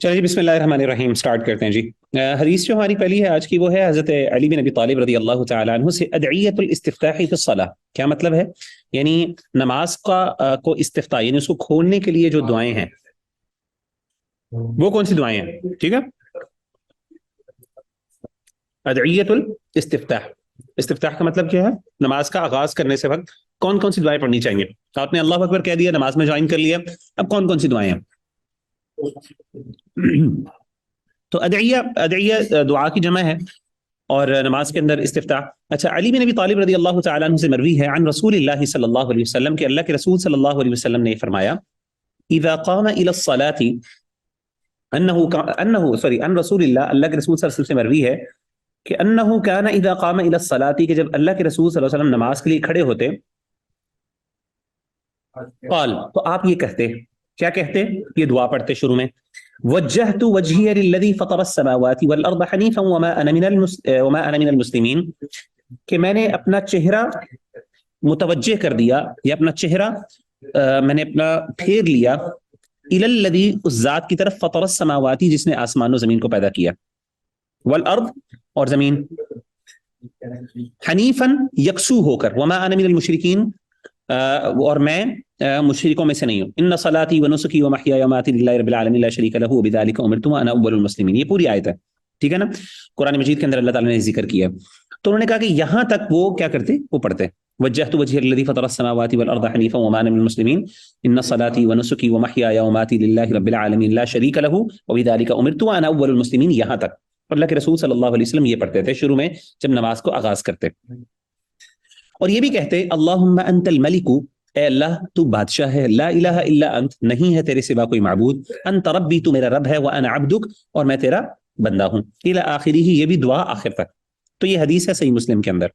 چلیے جی، بسم اللہ الرحمن الرحیم سٹارٹ کرتے ہیں جی۔ حدیث جو ہماری پہلی ہے آج کی وہ ہے حضرت علی بن ابی طالب رضی اللہ تعالی عنہ سے ادعیۃ الاستفتاح فی الصلاۃ۔ کیا مطلب ہے؟ یعنی نماز کو استفتاح یعنی اس کو کھولنے کے لیے جو دعائیں ہیں وہ کون سی دعائیں ہیں؟ ٹھیک ہے، ادعیۃ الاستفتاح، استفتاح کا مطلب کیا ہے؟ نماز کا آغاز کرنے سے وقت کون کون سی دعائیں پڑھنی چاہیے؟ آپ نے اللہ اکبر کہہ دیا، نماز میں جوائن کر لیا، اب کون کون سی دعائیں ہیں؟ تو ادعیہ دعا کی جمع ہے اور نماز کے اندر استفتاح۔ اچھا، علی بن ابی طالب رضی اللہ تعالی عنہ سے مروی ہے عن رسول اللہ صلی اللہ علیہ وسلم کہ اللہ کے رسول صلی اللہ علیہ وسلم نے فرمایا اذا قام الى الصلاة عن رسول اللہ کے رسول صلی اللہ علیہ وسلم سے مروی ہے کہ انه كان اذا قام الى الصلاة کہ جب اللہ کے رسول صلی اللہ علیہ وسلم نماز کے لیے کھڑے ہوتے قال تو آپ یہ کہتے، کیا کہتے؟ یہ دعا پڑھتے شروع میں، وجہت وجہی للذی فطر السماوات والارض حنیفا وما انا من المسلمین، کہ میں نے اپنا چہرہ متوجہ کر دیا یا اپنا چہرہ میں نے اپنا پھیر لیا الی الذی، اس ذات کی طرف، فطر السماوات جس نے آسمان و زمین کو پیدا کیا، والارض اور زمین، حنیفا یکسو ہو کر، وما انا من المشرکین اور میں مشرکوں میں سے نہیں ہوں، ان صلاتی ونسکی ومحیای ومماتی للہ رب العالمین لا شریک لہ وبذلک امرت وانا اول المسلمین۔ یہ پوری آیت ہے، ٹھیک ہے نا، قرآن مجید کے اندر اللہ تعالیٰ نے ذکر کیا۔ تو انہوں نے کہا کہ یہاں تک وہ کیا کرتے؟ وہ پڑھتے وجہت وجہی الذی فطر السماوات والارض حنیفا وما انا من المسلمین ان صلاتی ونسکی ومحیای ومماتی للہ رب العالمین لا شریک لہ وبذلک امرت وانا اول المسلمین۔ یہاں تک اللہ کے رسول صلی اللہ علیہ وسلم یہ پڑھتے تھے شروع میں جب نماز کو آغاز کرتے، اور یہ بھی کہتے اللہم انت الملک، اے اللہ تو بادشاہ ہے، لا الہ الا انت، نہیں ہے تیرے سوا کوئی معبود، انت ربی، تو میرا رب ہے، وانا عبدک، اور میں تیرا بندہ ہوں، الی آخری ہی، یہ بھی دعا آخر تک۔ تو یہ حدیث ہے صحیح مسلم کے اندر۔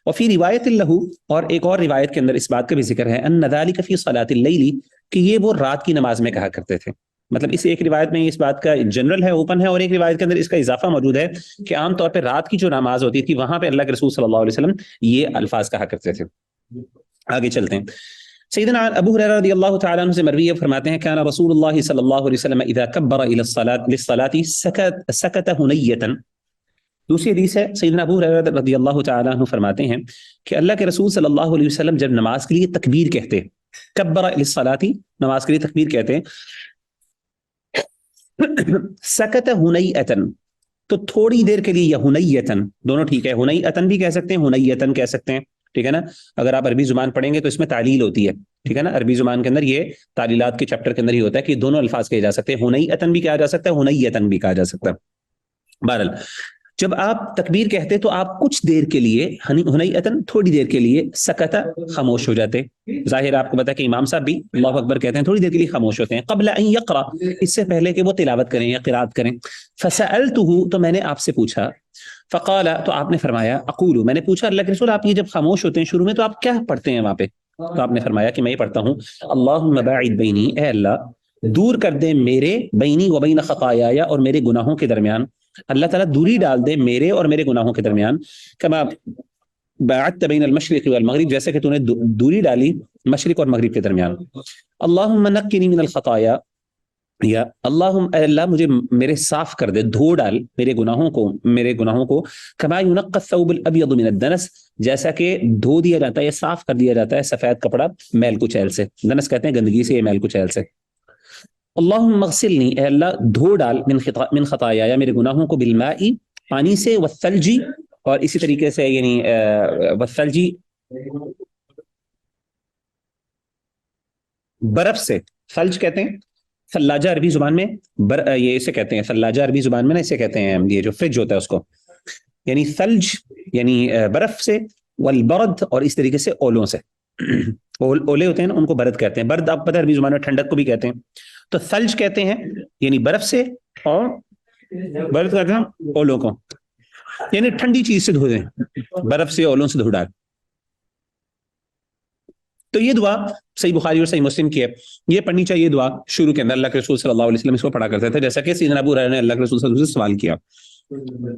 وفی روایت لہ، اور ایک اور روایت کے اندر اس بات کا بھی ذکر ہے، ان ذلک فی صلاۃ اللیل، کہ یہ وہ رات کی نماز میں کہا کرتے تھے۔ مطلب اس ایک روایت میں اس بات کا جنرل ہے، اوپن ہے، اور ایک روایت کے اندر اس کا اضافہ موجود ہے کہ عام طور پہ رات کی جو نماز ہوتی تھی وہاں پہ اللہ کے رسول صلی اللہ علیہ وسلم یہ الفاظ کہا کرتے تھے۔ آگے چلتے ہیں، سیدنا ابو ہریرہ رضی اللہ تعالی عنہ سے مروی فرماتے ہیں کان رسول اللہ صلی اللہ علیہ وسلم اذا کبر الى الصلاۃ سکت ہنیۃ۔ دوسری حدیث ہے، سیدنا ابو ہریرہ رضی اللہ تعالی عنہ فرماتے ہیں کہ اللہ کے رسول صلی اللہ علیہ وسلم جب نماز کے لیے تکبیر کہتے، کبر الى الصلاۃ، نماز کے لیے تکبیر کہتے، سکت ہنیۃ، تو تھوڑی دیر کے لیے، یا ہنیۃ، دونوں ٹھیک ہے، ہنیۃ بھی کہہ سکتے ہیں، ہنیۃ کہہ سکتے ہیں، ٹھیک ہے نا۔ اگر آپ عربی زبان پڑھیں گے تو اس میں تعلیل ہوتی ہے، ٹھیک ہے نا، عربی زبان کے اندر یہ تعلیلات کے چیپٹر کے اندر ہی ہوتا ہے کہ دونوں الفاظ کہے جا سکتے ہیں، ہنیۃ بھی کہا جا سکتا ہے، ہنیۃ بھی کہا جا سکتا ہے۔ بہرحال جب آپ تکبیر کہتے تو آپ کچھ دیر کے لیے، ہنیۃ تھوڑی دیر کے لیے، سکت خاموش ہو جاتے۔ ظاہر آپ کو پتا کہ امام صاحب بھی اللہ اکبر کہتے ہیں، تھوڑی دیر کے لیے خاموش ہوتے ہیں، قبل ان یقرأ، اس سے پہلے کہ وہ تلاوت کریں یا قرات کریں۔ فسألتہ، تو میں نے آپ سے پوچھا، فقال، تو آپ نے فرمایا، اقول، میں نے پوچھا اللہ کے رسول آپ یہ جب خاموش ہوتے ہیں شروع میں تو آپ کیا پڑھتے ہیں وہاں پہ؟ تو آپ نے فرمایا کہ میں یہ پڑھتا ہوں اللہم باعد بینی، اے اللہ دور کر دے میرے، بینی و بین خطایا، اور میرے گناہوں کے درمیان، اللہ تعالیٰ دوری ڈال دے میرے اور میرے گناہوں کے درمیان، کما باعدت بین المشرق والمغرب، جیسے کہ تو نے دوری ڈالی مشرق اور مغرب کے درمیان۔ اللہم نقنی من الخطایا، یا اللہم، اے اللہ مجھے میرے صاف کر دے، دھو ڈال میرے گناہوں کو، کما ینقى الثوب الابیض من الدنس، جیسا کہ دھو دیا جاتا ہے یا صاف کر دیا جاتا ہے سفید کپڑا میل کچیل سے، دنس کہتے ہیں گندگی سے، یا میل کچیل سے۔ اللہم اغسلنی، اے اللہ دھو ڈال، من خطایا، یا میرے گناہوں کو، بالماء، پانی سے، والثلج، اور اسی طریقے سے یعنی والثلج برف سے، ثلج کہتے ہیں ثلاجہ عربی زبان میں، یہ اسے کہتے ہیں ثلاجہ عربی زبان میں نا، اسے کہتے ہیں یہ جو فریج ہوتا ہے اس کو، یعنی ثلج یعنی برف سے، والبرد، اور اس طریقے سے اولوں سے، اولے ہوتے ہیں نا ان کو برد کہتے ہیں، برد آپ پتہ ہے عربی زبان میں ٹھنڈک کو بھی کہتے ہیں، تو ثلج کہتے ہیں یعنی برف سے، اور برد کہتے ہیں اولوں کو، یعنی ٹھنڈی چیز سے دھو دیں، برف سے اولوں سے دھو ڈال۔ تو یہ دعا صحیح بخاری اور صحیح مسلم کی ہے، یہ پڑھنی چاہیے دعا شروع کے اندر، اللہ کے رسول صلی اللہ علیہ وسلم اس کو پڑھا کرتے تھے، جیسا کہ سیدنا ابو ہریرہ نے اللہ کے رسول صلی اللہ علیہ وسلم سے سوال کیا۔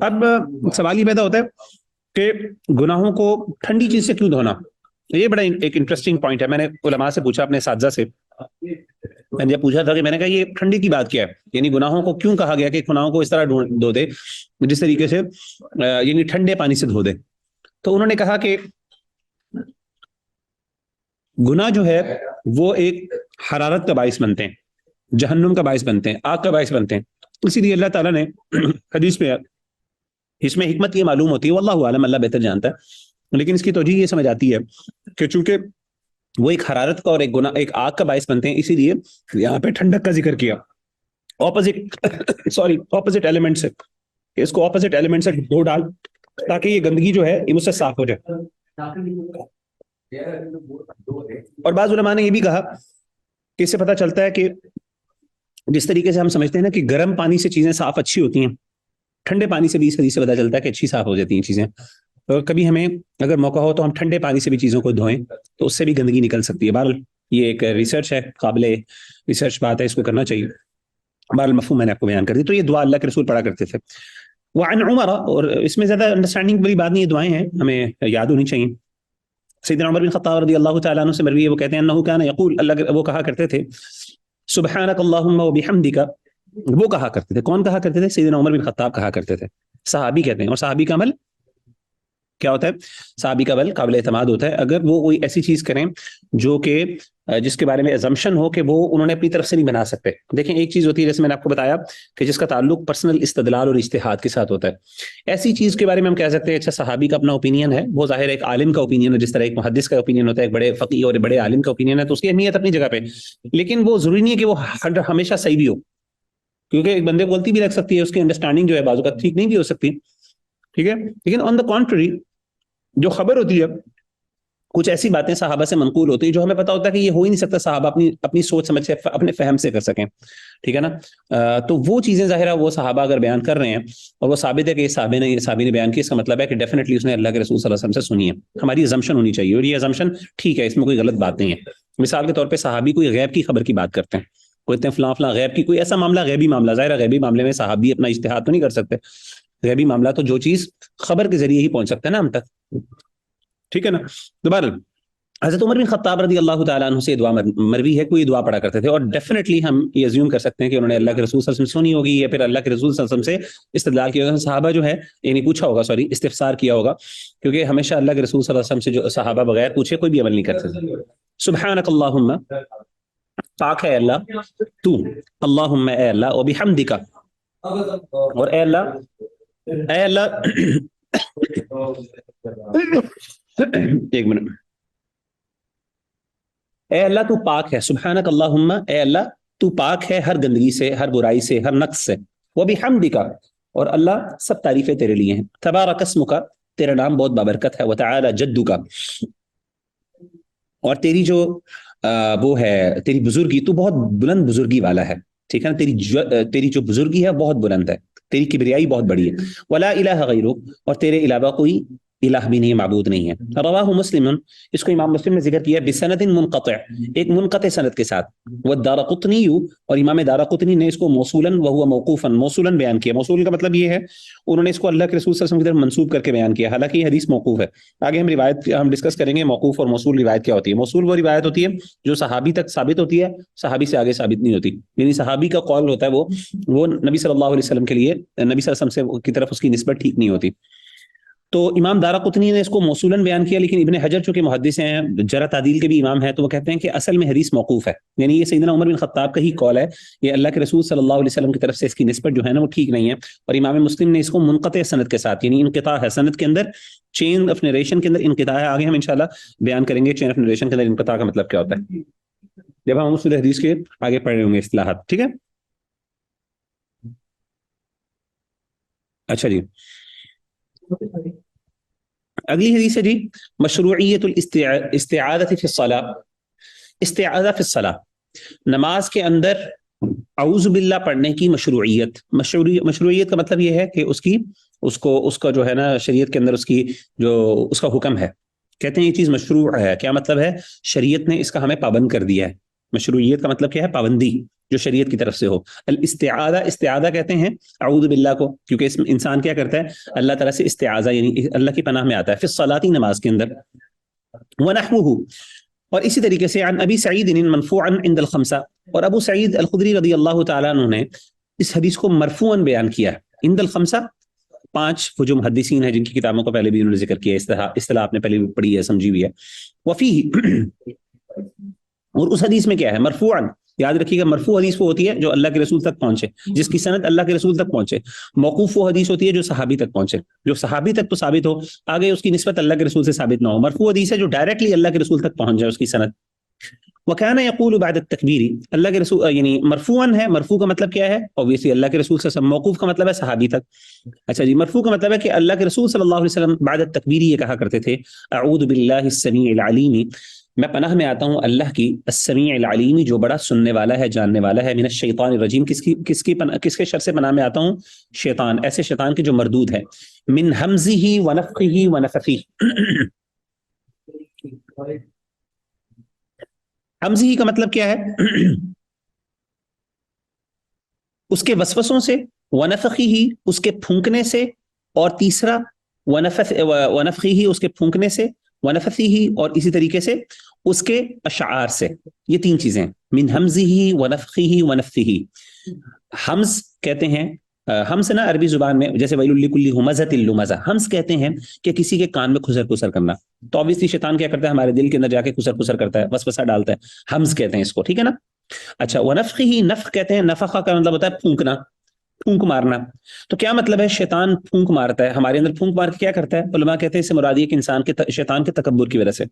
اب سوال یہ پیدا ہوتا ہے کہ گناہوں کو ٹھنڈی چیز سے کیوں دھونا؟ یہ بڑا ایک انٹرسٹنگ پوائنٹ ہے، میں نے علماء سے پوچھا، اپنے اساتذہ سے، میں نے جب پوچھا تھا کہ میں نے کہا یہ ٹھنڈے کی بات کیا ہے، یعنی گناہوں کو کیوں کہا گیا کہ گناہوں کو اس طرح دھو دے جس طریقے سے یعنی ٹھنڈے پانی سے دھو دے، تو انہوں نے کہا کہ گناہ جو ہے وہ ایک حرارت کا باعث بنتے ہیں، جہنم کا باعث بنتے ہیں، آگ کا باعث بنتے ہیں. اسی لیے اللہ تعالیٰ نے حدیث میں، اس میں حکمت یہ معلوم ہوتی ہے، واللہ عالم، اللہ بہتر جانتا ہے، لیکن اس کی توجیہ یہ سمجھ آتی ہے کہ چونکہ وہ ایک حرارت کا اور ایک گناہ، ایک آگ کا باعث بنتے ہیں، اسی لیے یہاں پہ ٹھنڈک کا ذکر کیا، اپوزٹ ایلیمنٹ سے، کہ اس کو اپوزٹ ایلیمنٹ سے دھو ڈال تاکہ یہ گندگی جو ہے یہ مجھ سے صاف ہو جائے. اور بعض علماء نے یہ بھی کہا کہ اس سے پتہ چلتا ہے کہ جس طریقے سے ہم سمجھتے ہیں نا کہ گرم پانی سے چیزیں صاف اچھی ہوتی ہیں، ٹھنڈے پانی سے بھی اس حدیث سے پتہ چلتا ہے کہ اچھی صاف ہو جاتی ہیں چیزیں. اور کبھی ہمیں اگر موقع ہو تو ہم ٹھنڈے پانی سے بھی چیزوں کو دھوئیں تو اس سے بھی گندگی نکل سکتی ہے. بہرحال یہ ایک ریسرچ ہے، قابل ریسرچ بات ہے، اس کو کرنا چاہیے. بہرحال مفہوم میں نے آپ کو بیان کر دی. تو یہ دعا اللہ کے رسول پڑھا کرتے تھے. وعن عمر، اور اس میں زیادہ انڈرسٹینڈنگ والی بات نہیں، یہ دعائیں ہیں ہمیں یاد ہونی چاہیے. سیدنا عمر بن خطاب رضی اللہ تعالیٰ عنہ سے مروی ہے، وہ کہتے ہیں انہ کان یقول، اللہ وہ کہا کرتے تھے سبحانک اللہم وبحمدک، وہ کہا کرتے تھے. کون کہا کرتے تھے؟ سیدنا عمر بن خطاب کہا کرتے تھے. صحابی کہتے ہیں، اور صحابی کا عمل کیا ہوتا ہے؟ صحابی کا عمل قابل اعتماد ہوتا ہے اگر وہ کوئی ایسی چیز کریں جو کہ جس کے بارے میں assumption ہو کہ وہ انہوں نے اپنی طرف سے نہیں بنا سکتے. دیکھیں ایک چیز ہوتی ہے جیسے میں نے آپ کو بتایا کہ جس کا تعلق پرسنل استدلال اور اجتہاد کے ساتھ ہوتا ہے. ایسی چیز کے بارے میں ہم کہہ سکتے ہیں اچھا صحابی کا اپنا اوپینین ہے، وہ ظاہر ایک عالم کا اوپینین ہے، جس طرح ایک محدث کا اوپینین ہوتا ہے، ایک بڑے فقیہ اور بڑے عالم کا اوپینین ہے، تو اس کی اہمیت اپنی جگہ پہ، لیکن وہ ضروری نہیں ہے کہ وہ ہمیشہ صحیح بھی ہو، کیونکہ ایک بندے کو غلطی بھی لگ سکتی ہے، اس کی انڈرسٹینڈنگ جو ہے بعض اوقات ٹھیک نہیں بھی ہو سکتی. ٹھیک ہے، لیکن آن دا کانٹری جو خبر ہوتی ہے، کچھ ایسی باتیں صحابہ سے منقول ہوتی ہیں جو ہمیں پتا ہوتا ہے کہ یہ ہو ہی نہیں سکتا صحابہ اپنی سوچ سمجھ سے، اپنے فہم سے کر سکیں. ٹھیک ہے نا، تو وہ چیزیں ظاہرہ وہ صحابہ اگر بیان کر رہے ہیں اور وہ ثابت ہے کہ یہ صحابی نے بیان کی، اس کا مطلب ہے کہ ڈیفینیٹلی اس نے اللہ کے رسول صلی اللہ علیہ وسلم سے سنی ہے. ہماری ازمپشن ہونی چاہیے، اور یہ ازمپشن ٹھیک ہے، اس میں کوئی غلط بات نہیں ہے. مثال کے طور پہ صحابی کوئی غیب کی خبر کی بات کرتے ہیں، کہتے ہیں فلاں فلاں غیب کی کوئی ایسا معاملہ، غیبی معاملہ، ظاہر غیبی معاملے میں صحابی اپنا اجتہاد تو نہیں کر سکتے، غیبی معاملہ تو جو چیز خبر کے ذریعے ہی پہنچ سکتا ہے نا ہم تک. ٹھیک ہے نا. دوبارہ حضرت عمر بن خطاب رضی اللہ تعالیٰ عنہ سے دعا مروی ہے، کوئی دعا پڑھا کرتے تھے، اور ڈیفینیٹلی ہم یہ ازیوم کر سکتے ہیں کہ انہوں نے اللہ کے رسول صلی اللہ علیہ وسلم سنی ہوگی، یا پھر اللہ کے رسول صلی اللہ علیہ وسلم سے استدلال کیا ہوگا. صحابہ جو ہے یعنی پوچھا ہوگا، استفسار کیا ہوگا، کیونکہ ہمیشہ اللہ کے رسول صلی اللہ علیہ وسلم سے جو صحابہ بغیر پوچھے کوئی بھی عمل نہیں کرتے تھے. سبحانک اللہم، پاک ہے اللہ تو، اللہم اے اللہ، وبحمدک، اور اے اللہ ایک منٹ، اے اللہ تو پاک ہے، سبحانک اللہم، اے اللہ تو پاک ہے ہر گندگی سے، ہر برائی سے، ہر نقص سے. وبحمدک، اور اللہ سب تعریفیں تیرے لیے ہیں. تبارک اسمک، تیرا نام بہت بابرکت ہے. وتعالی جدک، اور تیری جو وہ ہے تیری بزرگی، تو بہت بلند بزرگی والا ہے. ٹھیک ہے نا، تیری جو بزرگی ہے بہت بلند ہے، تیری کبریائی بہت بڑی ہے. ولا الہ غیرک، اور تیرے علاوہ کوئی الہ بھی نہیں، معبود نہیں ہے. رواہ مسلم، اس کو امام مسلم نے ذکر کیا بسند منقطع، ایک منقطع سند کے ساتھ. والدارقطنی، اور امام دارقطنی نے اس کو موصولا وهو موقوفا، موصولا بیان کیا. موصول کا مطلب یہ ہے انہوں نے اس کو اللہ کے رسول صلی اللہ علیہ وسلم کی طرف منسوب کر کے بیان کیا، حالانکہ یہ حدیث موقوف ہے. آگے ہم ڈسکس کریں گے موقوف اور موصول روایت کیا ہوتی ہے. موصول وہ روایت ہوتی ہے جو صحابی تک ثابت ہوتی ہے، صحابی سے آگے ثابت نہیں ہوتی، یعنی صحابی کا قول ہوتا ہے وہ نبی صلی اللہ علیہ وسلم کے لیے، نبی صلی اللہ علیہ وسلم کی طرف اس کی نسبت ٹھیک نہیں ہوتی. تو امام دارقطنی نے اس کو موصولاً بیان کیا، لیکن ابن حجر چونکہ محدث ہیں، جرح تعدیل کے بھی امام ہیں، تو وہ کہتے ہیں کہ اصل میں حدیث موقوف ہے، یعنی یہ سیدنا عمر بن خطاب کا ہی قول ہے، یہ اللہ کے رسول صلی اللہ علیہ وسلم کی طرف سے اس کی نسبت جو ہے نا وہ ٹھیک نہیں ہے. اور امام مسلم نے اس کو منقطع سند کے ساتھ، یعنی انقطاع ہے سند کے اندر، چین آف نریشن کے اندر انقطاع ہے. آگے ہم انشاءاللہ بیان کریں گے چین آف نریشن کے اندر انقطاع کا مطلب کیا ہوتا ہے جب ہم اصول حدیث کے آگے پڑھ رہے ہوں گے اصطلاحات. ٹھیک ہے. اچھا جی، اگلی حدیث ہے جی مشروعیت الاستعاذہ فی الصلاۃ، استعاذہ فی الصلاۃ، نماز کے اندر اعوذ باللہ پڑھنے کی مشروعیت. مشروعیت کا مطلب یہ ہے کہ اس کا جو ہے نا شریعت کے اندر اس کا حکم ہے. کہتے ہیں یہ چیز مشروع ہے، کیا مطلب ہے؟ شریعت نے اس کا ہمیں پابند کر دیا ہے. مشروعیت کا مطلب کیا ہے؟ پابندی جو شریعت کی طرف سے ہو. الاستعاذہ، استعاذہ کہتے ہیں اعوذ باللہ کو، کیونکہ اس انسان کیا کرتا ہے؟ اللہ تعالیٰ سے استعاذہ یعنی اللہ کی پناہ میں آتا ہے. فی الصلاۃ، نماز کے اندر. ونحوہ، اور اسی طریقے سے عن ابی سعید مرفوعا عند الخمسہ، اور ابو سعید الخدری رضی اللہ تعالیٰ عنہ نے اس حدیث کو مرفوعا بیان کیا عند الخمسہ، 5 وہ جو محدثین ہیں جن کی کتابوں کو پہلے بھی انہوں نے ذکر کیا، اصطلاح آپ نے پہلے بھی پڑھی ہے، سمجھی ہوئی ہے. وفیہ اور اس حدیث میں کیا ہے مرفوعا، یاد رکھیے گا مرفوع حدیث وہ ہوتی ہے جو اللہ کے رسول تک پہنچے، جس کی سند اللہ کے رسول تک پہنچے. موقوف وہ حدیث ہوتی ہے جو صحابی تک پہنچے، جو صحابی تک تو ثابت ہو، آگے اس کی نسبت اللہ کے رسول سے ثابت نہ ہو. مرفوع حدیث ہے جو ڈائریکٹلی اللہ کے رسول تک پہنچ جائے اس کی سند. وکان یقول بعد التکبیر، اللہ کے رسول یعنی مرفوعا ہے، مرفوع کا مطلب کیا ہے؟ اوبویسلی اللہ کے رسول صلی اللہ علیہ وسلم. موقوف کا مطلب ہے صحابی تک. اچھا جی، مرفوع کا مطلب ہے کہ اللہ کے رسول صلی اللہ علیہ وسلم بعد التکبیر یہ کہا کرتے تھے اعوذ باللہ السمیع العلیم، میں پناہ میں آتا ہوں اللہ کی، السمیع العلیم جو بڑا سننے والا ہے، جاننے والا ہے، من الشیطان الرجیم کس کے شر سے پناہ میں آتا ہوں؟ شیطان، ایسے شیطان کے جو مردود ہے. من ہمزہ ونفخہ ونفثہ، ہمزہ کا مطلب کیا ہے؟ اس کے وسوسوں سے، ونفخہ اس کے پھونکنے سے، اور تیسرا ونفخہ اس کے پھونکنے سے، ونفثہ اور اسی طریقے سے اس کے اشعار سے. یہ 3 چیزیں، من ہمزہ ونفخہ ونفثہ. ہمز کہتے ہیں، ہمز نا عربی زبان میں جیسے ویل لکل ہمزۃ لمزہ، ہمز کہتے ہیں کہ کسی کے کان میں خسر خسر کرنا. تو obviously شیطان کیا کرتا ہے؟ ہمارے دل کے اندر جا کے خسر خسر کرتا ہے، وسوسہ ڈالتا ہے. ہمز کہتے ہیں اس کو، ٹھیک ہے نا. اچھا ونفخہ، نفخ کہتے ہیں، نفخہ کا مطلب ہوتا ہے پھونکنا، پھونک مارنا. تو کیا مطلب ہے؟ شیطان پھونک مارتا ہے ہمارے اندر. پھونک مار کے کیا کرتا ہے؟ علماء کہتے ہیں اس سے مراد یہ کہ انسان کے شیطان کے تکبر کی وجہ سے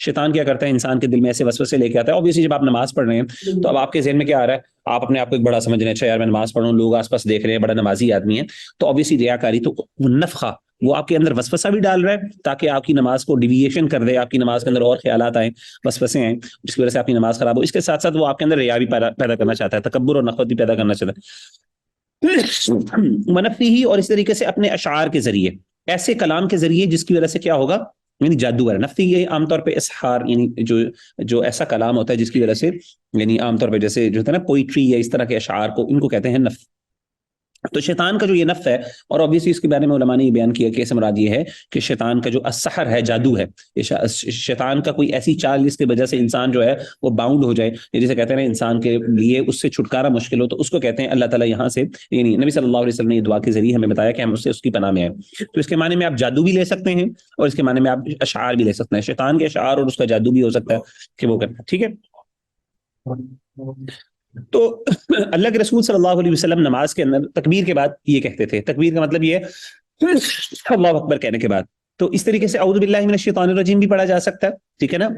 شیطان کیا کرتا ہے؟ انسان کے دل میں ایسے وسوسے لے کے آتا ہے. اوبویسلی جب آپ نماز پڑھ رہے ہیں تو اب آپ کے ذہن میں کیا آ رہا ہے؟ آپ اپنے آپ کو ایک بڑا سمجھ رہے ہیں، اچھا یار میں نماز پڑھ رہا ہوں، لوگ آس پاس دیکھ رہے ہیں، بڑا نمازی آدمی ہے. تو اوبویسلی ریاکاری، تو نفخہ وہ آپ کے اندر وسوسہ بھی ڈال رہا ہے تاکہ آپ کی نماز کو ڈیویشن کر دے، آپ کی نماز کے اندر اور خیالات آئیں، وسوسے ہیں، جس کی وجہ سے آپ کی نماز خراب ہو. اس کے ساتھ ساتھ وہ آپ کے اندر ریا بھی پیدا کرنا چاہتا ہے، تکبر اور نخوت بھی پیدا کرنا چاہتا ہے. منفی، اور اس طریقے سے اپنے اشعار کے ذریعے، ایسے کلام کے ذریعے جس کی وجہ سے کیا ہوگا؟ یعنی جادو ہے. نفی یہ عام طور پہ اسحار، یعنی جو ایسا کلام ہوتا ہے جس کی وجہ سے، یعنی عام طور پہ جیسے جو ہوتا ہے نا پوئٹری یا اس طرح کے اشعار کو، ان کو کہتے ہیں نف. تو شیطان کا جو یہ نف ہے، اور obviously اس کے بارے میں علماء نے یہ بیان کیا کہ اس مراد یہ ہے کہ شیطان کا جو السحر ہے، جادو ہے، شیطان کا کوئی ایسی چال جس کی وجہ سے انسان جو ہے وہ باؤنڈ ہو جائے، جسے کہتے ہیں انسان کے لیے اس سے چھٹکارا مشکل ہو، تو اس کو کہتے ہیں اللہ تعالیٰ یہاں سے، یعنی نبی صلی اللہ علیہ وسلم نے یہ دعا کے ذریعے ہمیں بتایا کہ ہم اس کی پناہ میں آئیں. تو اس کے معنی میں آپ جادو بھی لے سکتے ہیں، اور اس کے معنی میں آپ اشعار بھی لے سکتے ہیں. شیطان کے اشعار اور اس کا جادو بھی ہو سکتا ہے کہ وہ کرتا ہے، ٹھیک ہے. تو اللہ کے رسول صلی اللہ علیہ وسلم نماز کے اندر تکبیر کے بعد یہ کہتے تھے. تکبیر کا مطلب یہ ہے اللہ اکبر کہنے کے بعد. تو اس طریقے سے اعوذ باللہ من الشیطان الرجیم بھی پڑھا جا سکتا ہے، ٹھیک ہے نا.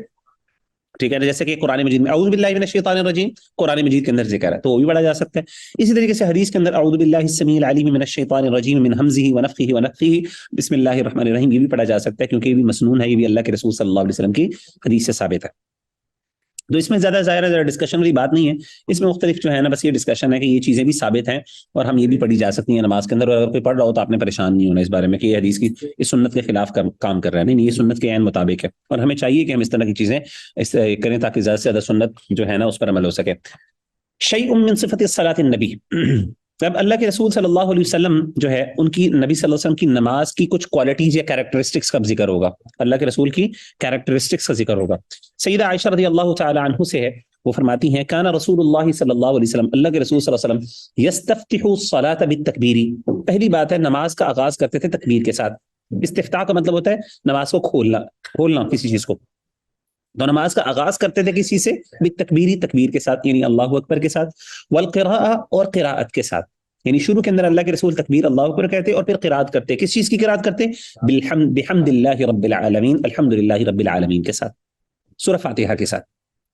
ٹھیک ہے نا، جیسے کہ قرآن مجید میں اعوذ باللہ من الشیطان الرجیم قرآن مجید کے اندر ذکر ہے، تو وہ بھی پڑھا جا سکتا ہے. اسی طریقے سے حدیث کے اندر اعوذ باللہ السمیع العلیم من الشیطان الرجیم من ہمزہ ونفخہ ونفثہ بسم اللہ الرحمن الرحیم، یہ بھی پڑھا جا سکتا ہے کیونکہ یہ بھی مسنون ہے، یہ بھی اللہ کے رسول صلی اللہ علیہ وسلم کی حدیث سے ثابت ہے. تو اس میں زیادہ ظاہر ڈسکشن والی بات نہیں ہے، اس میں مختلف جو ہے نا بس یہ ڈسکشن ہے کہ یہ چیزیں بھی ثابت ہیں اور ہم یہ بھی پڑھی جا سکتی ہیں نماز کے اندر. اور اگر کوئی پڑھ رہا ہو تو آپ نے پریشان نہیں ہونا اس بارے میں کہ یہ حدیث کی اس سنت کے خلاف کام کر رہا ہے. نہیں، یہ سنت کے عین مطابق ہے، اور ہمیں چاہیے کہ ہم اس طرح کی چیزیں کریں تاکہ زیادہ سے زیادہ سنت جو ہے نا اس پر عمل ہو سکے. شیء من صفت الصلاۃ النبی، اب اللہ کے رسول صلی اللہ علیہ وسلم جو ہے ان کی، نبی صلی اللہ علیہ وسلم کی نماز کی کچھ کوالٹیز یا کیریکٹرسٹکس کا ذکر ہوگا. اللہ کے رسول کی کیریکٹرسٹکس کا ذکر ہوگا. سیدہ عائشہ رضی اللہ تعالی عنہ سے ہے، وہ فرماتی ہیں کان رسول اللہ صلی اللہ علیہ وسلم، اللہ کے رسول صلی اللہ علیہ وسلم یستفتح الصلاۃ بالتکبیر، پہلی بات ہے نماز کا آغاز کرتے تھے تکبیر کے ساتھ. استفتاح کا مطلب ہوتا ہے نماز کو کھولنا کسی چیز کو. تو نماز کا آغاز کرتے تھے کسی سے؟ بالتکبیر، تکبیر کے ساتھ، یعنی اللہ اکبر کے ساتھ. والقراءہ، اور قراءت کے ساتھ، یعنی شروع کے اندر اللہ کے رسول تکبیر اللہ اکبر کہتے اور پھر قراءت کرتے. کس چیز کی قراءت کرتے؟ بحمد اللہ رب العالمین، الحمدللہ رب العالمین کے ساتھ، سورہ فاتحہ کے ساتھ.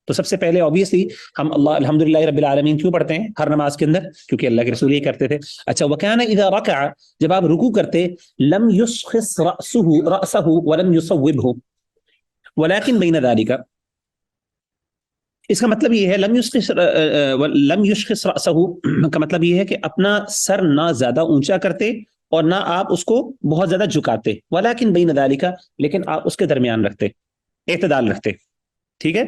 تو سب سے پہلے obviously ہم اللہ الحمدللہ رب العالمین کیوں پڑھتے ہیں ہر نماز کے اندر؟ کیونکہ اللہ کے رسول یہ کرتے تھے. اچھا، وکان اذا رکع، جب آپ رکوع کرتے، لم یشخص رأسہ ولم یصوبہ ولکن بین ذلک، اس کا مطلب یہ ہے لم یشخص رأسہ کا مطلب یہ ہے کہ اپنا سر نہ زیادہ اونچا کرتے اور نہ آپ اس کو بہت زیادہ جھکاتے، ولیکن بین ذالک، لیکن آپ اس کے درمیان رکھتے، اعتدال رکھتے، ٹھیک ہے.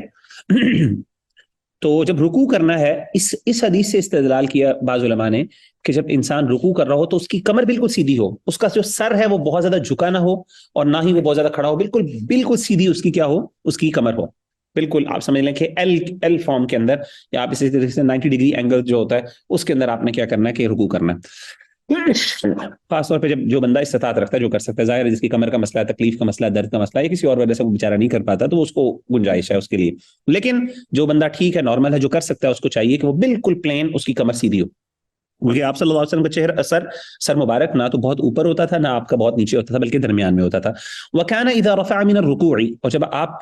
تو جب رکوع کرنا ہے، اس حدیث سے استدلال کیا بعض علماء نے کہ جب انسان رکوع کر رہا ہو تو اس کی کمر بالکل سیدھی ہو، اس کا جو سر ہے وہ بہت زیادہ جھکا نہ ہو اور نہ ہی وہ بہت زیادہ کھڑا ہو، بالکل سیدھی اس کی کیا ہو، اس کی کمر ہو. بالکل آپ سمجھ لیں کہ ایل فارم کے اندر، یا آپ اسی طریقے سے 90 ڈگری اینگل جو ہوتا ہے اس کے اندر آپ نے کیا کرنا ہے کہ رکوع کرنا ہے. خاص طور پہ جب جو بندہ استطاعت رکھتا ہے جو کر سکتا ہے، ظاہر ہے جس کی کمر کا مسئلہ ہے، تکلیف کا مسئلہ ہے، درد کا مسئلہ ہے، کسی اور وجہ سے وہ بیچارہ نہیں کر پاتا تو اس کو گنجائش ہے اس کے لیے. لیکن جو بندہ ٹھیک ہے، نارمل ہے، جو کر سکتا ہے، اس کو چاہیے کہ وہ بالکل پلین اس کی کمر سیدھی ہو. کیونکہ آپ صلی اللہ علیہ وسلم کا چہرہ سر مبارک نہ تو بہت اوپر ہوتا تھا نہ آپ کا بہت نیچے ہوتا تھا، بلکہ درمیان میں ہوتا تھا. وَكَانَ إِذَا رَفَعَ مِنَ الرُّكُوعِ، اور جب آپ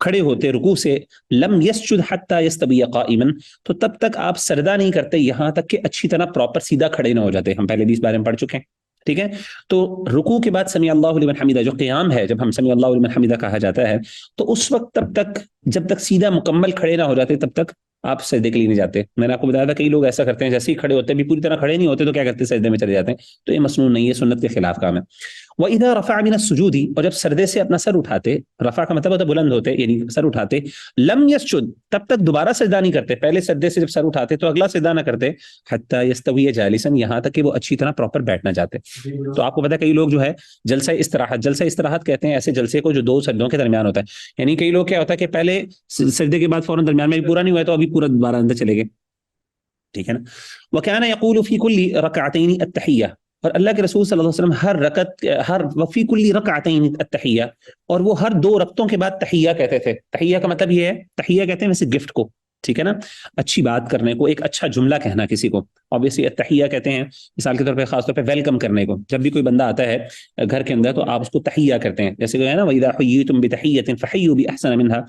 کھڑے ہوتے رکوع سے، لم یسجد حتی یستوی قائما، تو تب تک آپ سجدہ نہیں کرتے یہاں تک کہ اچھی طرح پراپر سیدھا کھڑے نہ ہو جاتے. ہم پہلے بھی اس بارے میں پڑھ چکے ہیں. ٹھیک ہے، تو رکوع کے بعد سمیع اللہ لمن حمیدہ، جو قیام ہے، جب ہم سمیع اللہ لمن حمیدہ کہا جاتا ہے تو اس وقت تب تک جب تک سیدھا مکمل کھڑے نہ ہو جاتے تب تک آپ سجدے کے لیے نہیں جاتے. میں نے آپ کو بتایا تھا کئی لوگ ایسا کرتے ہیں جیسے ہی کھڑے ہوتے ہیں بھی پوری طرح کھڑے نہیں ہوتے تو کیا کرتے ہیں سجدے میں چلے جاتے ہیں. تو یہ مسنون نہیں ہے، سنت کے خلاف کام ہے. وَإِذَا رَفَعَ مِنَ السُّجُودِ، اور جب سجدے سے اپنا سر اٹھاتے، رفع کا مطلب ہوتا ہے بلند ہوتے، یعنی سر اٹھاتے، لم یسجد، تب تک دوبارہ سجدہ نہیں کرتے. پہلے سجدے سے جب سر اٹھاتے تو اگلا سجدہ نہ کرتے، حتی یستوی جالسا، یہاں تک کہ وہ اچھی طرح پراپر بیٹھنا چاہتے. تو آپ کو پتہ ہے کئی لوگ جو ہے جلسہ استراحت کہتے ہیں ایسے جلسے کو جو دو سجدوں کے درمیان ہوتا ہے. یعنی کئی لوگ کیا ہوتا ہے کہ پہلے سجدے کے بعد فوراً درمیان میں بھی پورا نہیں ہوا تو ابھی پورا دوبارہ اندر چلے گئے. ٹھیک ہے نا. وَكَانَ يَقُولُ فِي كُلِّ رَكَعَتَيْنِ التَّحِيَّةَ، اور اللہ کے رسول صلی اللہ علیہ وسلم ہر وفی کلی رکعتین التحیہ، اور وہ ہر دو رکعتوں کے بعد تحیہ کہتے تھے. تحیہ کا مطلب یہ ہے، تحیہ کہتے ہیں ویسے گفٹ کو، ٹھیک ہے نا، اچھی بات کرنے کو، ایک اچھا جملہ کہنا کسی کو. obviously تحیہ کہتے ہیں مثال کے طور پہ خاص طور پہ ویلکم کرنے کو. جب بھی کوئی بندہ آتا ہے گھر کے اندر تو آپ اس کو تحیہ کرتے ہیں، جیسے کہ ہے نا وَإِذَا حُيِّيتُم بِتَحِيَّةٍ فَحَيُّوا بِأَحْسَنَ مِنْهَا،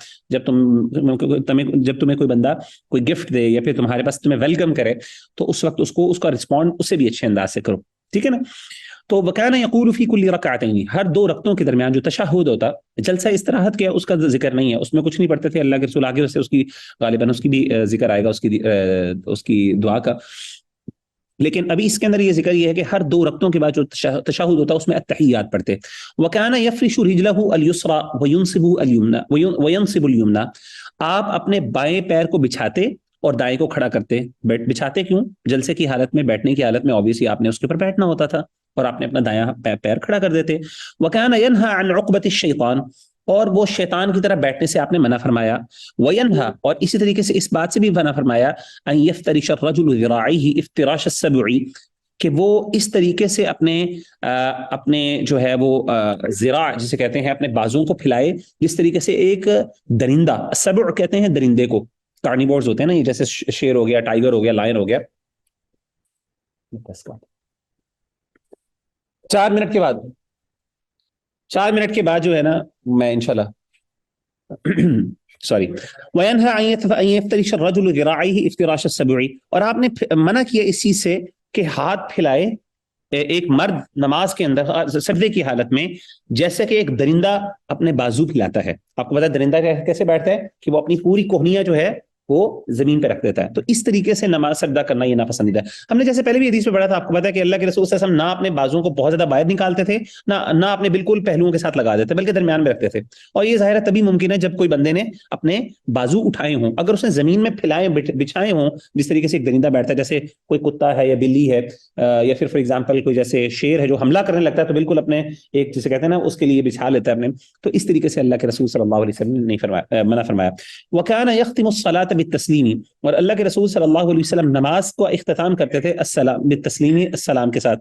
جب تمہیں کوئی بندہ کوئی گفٹ دے یا پھر تمہارے پاس تمہیں ویلکم کرے تو اس وقت اس کا رسپونڈ اس سے بھی اچھے انداز سے کرو. ٹھیک ہے نا. تو وَكَانَ يَقُولُ فِي كُلِّ رَكَعَتَيْنِ، ہر دو رکعتوں کے درمیان جو تشہد ہوتا، جلسہ استراحت کیا اس کا ذکر نہیں ہے، اس میں کچھ نہیں پڑھتے تھے. اللہ کے رسول آگے سے اس کی غالباً اس کی بھی ذکر آئے گا، اس کی دعا کا. لیکن ابھی اس کے اندر یہ ذکر یہ ہے کہ ہر دو رکعتوں کے بعد جو تشہد ہوتا ہے اس میں التحیات پڑھتے. وَكَانَ يَفْرِشُ رِجْلَهُ الْيُسْرَى وَيَنْصِبُ الْيُمْنَى، آپ اپنے بائیں پیر کو بچھاتے اور دائیں کو کھڑا کرتے. بچھاتے کیوں؟ جلسے کی حالت میں، بیٹھنے کی حالت میں اوبویسلی آپ نے اس کے اوپر بیٹھنا ہوتا تھا اور آپ نے اپنا دایاں پیر کھڑا کر دیتے. وَكَانَ يَنْهَى عَنْ عُقْبَةِ الشَّيْطَانِ، اور وہ شیطان کی طرح بیٹھنے سے آپ نے منع فرمایا. وَيَنْهَى، اور اسی طریقے سے اس بات سے بھی منع فرمایا، أَنْ يَفْتَرِشَ الرَّجُلُ ذِرَاعَيْهِ افتراش السبع، کہ وہ اس طریقے سے اپنے جو ہے وہ ذراع جسے کہتے ہیں اپنے بازوں کو پھیلائے جس طریقے سے ایک درندہ، سبع کہتے ہیں درندے کو، کارنیورز ہوتے ہیں نا، یہ جیسے شیر ہو گیا، ٹائیگر ہو گیا، لائن ہو گیا. 4 منٹ کے بعد 4 منٹ کے بعد جو ہے نا میں انشاءاللہ سوری. وَيَنْهَى أَنْ يَفْتَرِشَ الرَّجُلُ ذِرَاعَيْهِ افتراش السبع، اور آپ نے منع کیا اس چیز سے کہ ہاتھ پھیلائے ایک مرد نماز کے اندر سجدے کی حالت میں جیسے کہ ایک درندہ اپنے بازو پھیلاتا ہے. آپ کو پتا ہے درندہ کیسے بیٹھتا ہے کہ وہ اپنی پوری کوہنیاں جو ہے وہ زمین پہ رکھ دیتا ہے. تو اس طریقے سے نماز سجدہ کرنا یہ ناپسندیدہ ہے. ہم نے جیسے پہلے بھی حدیث میں پڑھا تھا، آپ کو پتا ہے کہ اللہ کے رسول صلی اللہ علیہ وسلم نہ اپنے بازوؤں کو بہت زیادہ باہر نکالتے تھے، نہ اپنے بالکل پہلوؤں کے ساتھ لگا دیتے، بلکہ درمیان میں رکھتے تھے. اور یہ ظاہر ہے تبھی ممکن ہے جب کوئی بندے نے اپنے بازو اٹھائے ہوں. اگر اس نے زمین میں پھیلائے بچھائے ہوں جس طریقے سے ایک درندہ بیٹھتا ہے، جیسے کوئی کتا ہے یا بلی ہے یا پھر فار ایگزامپل کوئی جیسے شیر ہے جو حملہ کرنے لگتا ہے تو بالکل اپنے ایک جسے کہتے ہیں نا اس کے لیے بچھا لیتا ہے اپنے. تو اس طریقے سے اللہ کے رسول صلی اللہ علیہ وسلم نے منع فرمایا. وَكَانَ يَخْتِمُ الصَّلَاةَ بِالتَّسْلِيمِ، اور اللہ کے رسول صلی اللہ علیہ وسلم نماز کو اختتام کرتے تھے السلام بالتسلیم، السلام کے ساتھ.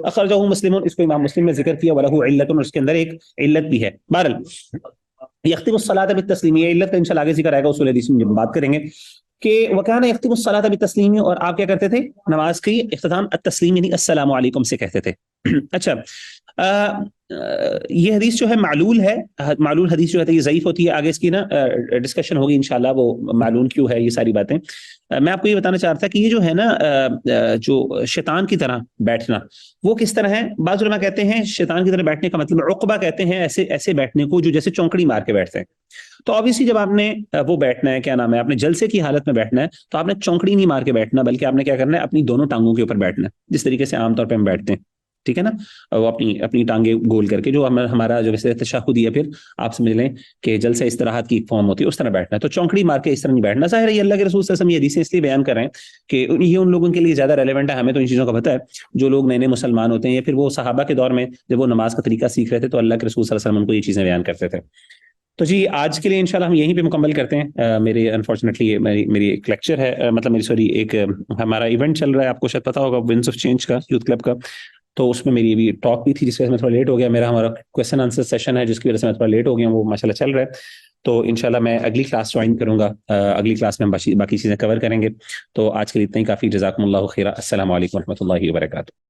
اخرجہ مسلم، اس کو امام مسلم نے ذکر کیا، وَلَهُ عِلَّةٌ، اور اس کے اندر ایک علت بھی ہے. بہرحال یختم الصلاۃ بالتسلیم، یہ علت کا انشاءاللہ آگے ذکر آئے گا، اصول حدیث میں جب بات کریں گے کہ وکان یختم الصلاۃ بالتسلیم، اور آپ کیا کرتے تھے نماز کی اختتام التسلیم یعنی السلام علیکم سے کہتے تھے. اچھا یہ حدیث جو ہے معلول ہے، معلول حدیث جو ہے یہ ضعیف ہوتی ہے. آگے اس کی نا ڈسکشن ہوگی انشاءاللہ وہ معلول کیوں ہے، یہ ساری باتیں. میں آپ کو یہ بتانا چاہ رہا تھا کہ یہ جو ہے نا جو شیطان کی طرح بیٹھنا وہ کس طرح ہے. بعض علماء کہتے ہیں شیطان کی طرح بیٹھنے کا مطلب عقبہ کہتے ہیں ایسے بیٹھنے کو جو جیسے چونکڑی مار کے بیٹھتے ہیں. تو obviously جب آپ نے وہ بیٹھنا ہے، کیا نام ہے، آپ نے جلسے کی حالت میں بیٹھنا ہے تو آپ نے چونکڑی نہیں مار کے بیٹھنا، بلکہ آپ نے کیا کرنا ہے اپنی دونوں ٹانگوں کے اوپر بیٹھنا ہے جس طریقے سے عام طور پہ ہم بیٹھتے ہیں. ٹھیک ہے نا، وہ اپنی ٹانگیں گول کر کے، جو ہمارا جو ویسے تشہد ہے، پھر آپ سمجھ لیں کہ جلسہ استراحت کی فارم ہوتی ہے، اس طرح بیٹھنا ہے. تو چونکڑی مار کے اس طرح نہیں بیٹھنا. ظاہر ہے یہ اللہ کے رسول صلی اللہ علیہ وسلم یہ حدیثیں اس لیے بیان کر رہے ہیں کہ یہ ان لوگوں کے لیے زیادہ ریلیونٹ ہے. ہمیں تو ان چیزوں کا پتہ ہے جو لوگ نئے مسلمان ہوتے ہیں، یا پھر وہ صحابہ کے دور میں جب وہ نماز کا طریقہ سیکھ رہے تھے تو اللہ کے رسول صلی اللہ علیہ وسلم ان کو یہ چیزیں بیان کرتے تھے. تو جی آج کے لیے انشاءاللہ ہم یہیں پہ مکمل کرتے ہیں. میری انفارچونیٹلی میری ایک لیکچر ہے، مطلب میری سوری ایک ہمارا ایونٹ چل رہا ہے، آپ کو شاید پتا ہوگا، ونڈز آف چینج کا، یوتھ کلب کا. تو اس میں میری بھی ٹاک بھی تھی جس کی وجہ سے میں تھوڑا لیٹ ہو گیا. ہمارا کویسچن آنسر سیشن ہے جس کی وجہ سے میں تھوڑا لیٹ ہو گیا ہوں، وہ ماشاءاللہ چل رہا ہے. تو انشاءاللہ میں اگلی کلاس جوائن کروں گا، اگلی کلاس میں ہم باقی چیزیں کور کریں گے. تو آج کے لیے اتنا ہی کافی. جزاکم اللہ خیرا. السلام علیکم و رحمۃ اللہ وبرکاتہ.